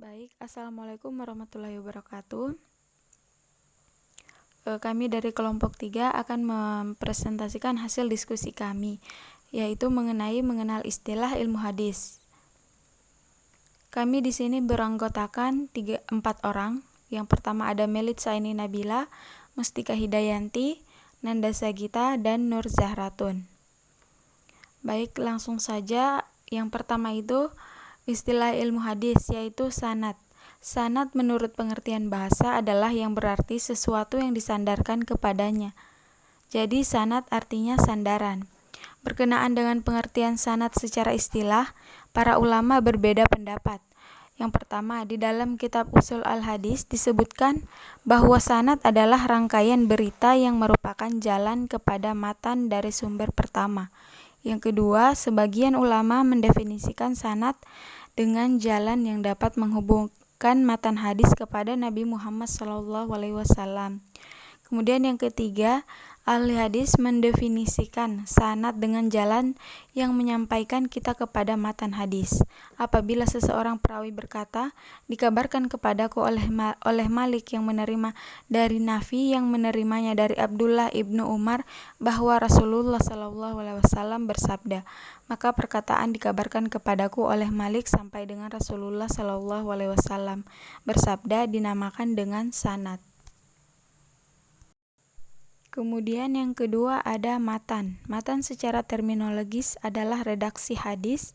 Baik, Assalamualaikum warahmatullahi wabarakatuh. Kami dari kelompok 3 akan mempresentasikan hasil diskusi kami, yaitu mengenal istilah ilmu hadis. Kami di sini beranggotakan 4 orang. Yang pertama ada Melit Saini Nabila, Mustika Hidayanti, Nanda Sagita, dan Nur Zahratun. Baik, langsung saja. Yang pertama itu istilah ilmu hadis, yaitu sanad. Sanad menurut pengertian bahasa adalah yang berarti sesuatu yang disandarkan kepadanya. Jadi sanad artinya sandaran. Berkenaan dengan pengertian sanad secara istilah, para ulama berbeda pendapat. Yang pertama, di dalam kitab Ushul al-Hadis disebutkan bahwa sanad adalah rangkaian berita yang merupakan jalan kepada matan dari sumber pertama. Yang kedua, sebagian ulama mendefinisikan sanad dengan jalan yang dapat menghubungkan matan hadis kepada Nabi Muhammad SAW. Kemudian yang ketiga, ahli hadis mendefinisikan sanad dengan jalan yang menyampaikan kita kepada matan hadis. Apabila seseorang perawi berkata, dikabarkan kepadaku oleh Malik yang menerima dari Nafi yang menerimanya dari Abdullah ibnu Umar bahwa Rasulullah SAW bersabda, maka perkataan dikabarkan kepadaku oleh Malik sampai dengan Rasulullah SAW bersabda dinamakan dengan sanad. Kemudian yang kedua ada matan. Matan secara terminologis adalah redaksi hadis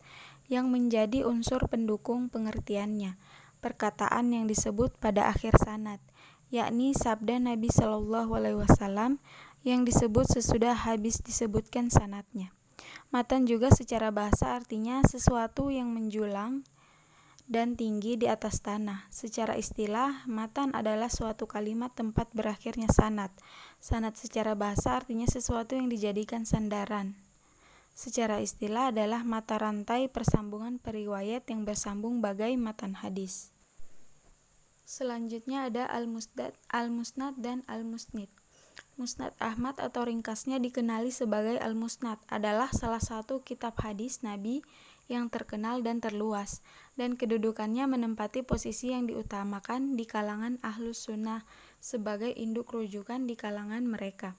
yang menjadi unsur pendukung pengertiannya. Perkataan yang disebut pada akhir sanad, yakni sabda Nabi SAW yang disebut sesudah habis disebutkan sanadnya. Matan juga secara bahasa artinya sesuatu yang menjulang dan tinggi di atas tanah. Secara istilah, matan adalah suatu kalimat tempat berakhirnya sanad. Sanad secara bahasa artinya sesuatu yang dijadikan sandaran. Secara istilah adalah mata rantai persambungan periwayat yang bersambung bagai matan hadis. Selanjutnya ada al-musnad dan al-musnid. Musnad Ahmad atau ringkasnya dikenali sebagai al-musnad adalah salah satu kitab hadis Nabi yang terkenal dan terluas, dan kedudukannya menempati posisi yang diutamakan di kalangan ahlus sunnah sebagai induk rujukan di kalangan mereka.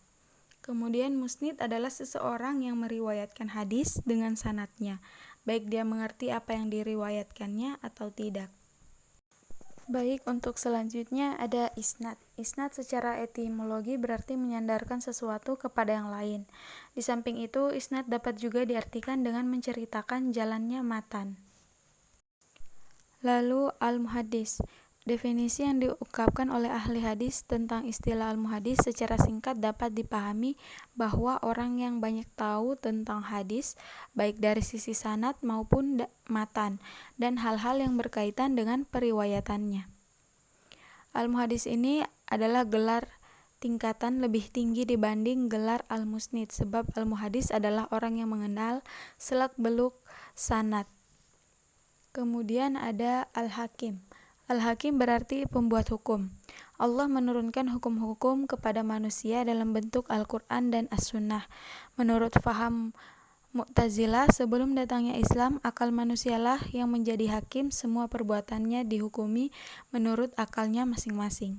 Kemudian musnid adalah seseorang yang meriwayatkan hadis dengan sanadnya, baik dia mengerti apa yang diriwayatkannya atau tidak. Baik, untuk selanjutnya ada isnad. Isnad secara etimologi berarti menyandarkan sesuatu kepada yang lain. Di samping itu, isnad dapat juga diartikan dengan menceritakan jalannya matan. Lalu al-muhaddis. Definisi yang diungkapkan oleh ahli hadis tentang istilah al-muhaddis secara singkat dapat dipahami bahwa orang yang banyak tahu tentang hadis, baik dari sisi sanad maupun matan, dan hal-hal yang berkaitan dengan periwayatannya. Al-muhaddis ini adalah gelar tingkatan lebih tinggi dibanding gelar al-musnid, sebab al-muhaddis adalah orang yang mengenal selak-beluk sanad. Kemudian ada al-hakim. Al-hakim berarti pembuat hukum. Allah menurunkan hukum-hukum kepada manusia dalam bentuk Al-Quran dan As-Sunnah. Menurut faham Mu'tazilah, sebelum datangnya Islam, akal manusialah yang menjadi hakim, semua perbuatannya dihukumi menurut akalnya masing-masing.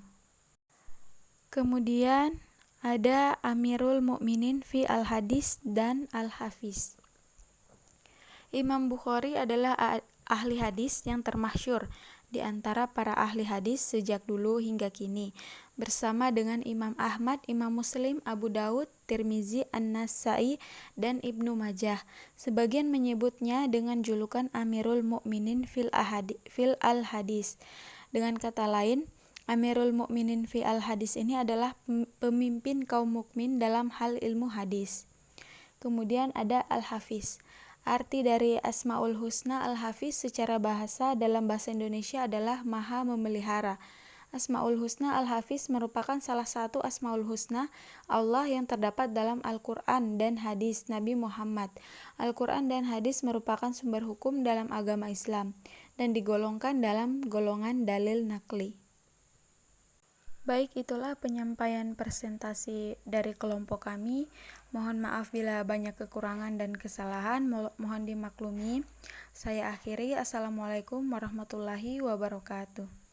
Kemudian ada Amirul Mukminin fi al-Hadis dan al-Hafiz. Imam Bukhari adalah ahli hadis yang termasyhur di antara para ahli hadis sejak dulu hingga kini, bersama dengan Imam Ahmad, Imam Muslim, Abu Daud, Tirmizi, An-Nasai, dan Ibnu Majah. Sebagian menyebutnya dengan julukan Amirul Mukminin fil al-Hadis. Dengan kata lain, Amirul Mukminin fi al-Hadis ini adalah pemimpin kaum mukmin dalam hal ilmu hadis. Kemudian ada al-Hafiz. Arti dari Asmaul Husna al-Hafiz secara bahasa dalam bahasa Indonesia adalah Maha Memelihara. Asmaul Husna al-Hafiz merupakan salah satu Asmaul Husna Allah yang terdapat dalam Al-Quran dan hadis Nabi Muhammad. Al-Quran dan hadis merupakan sumber hukum dalam agama Islam dan digolongkan dalam golongan dalil naqli. Baik, itulah penyampaian presentasi dari kelompok kami. Mohon maaf bila banyak kekurangan dan kesalahan, mohon dimaklumi. Saya akhiri. Assalamualaikum warahmatullahi wabarakatuh.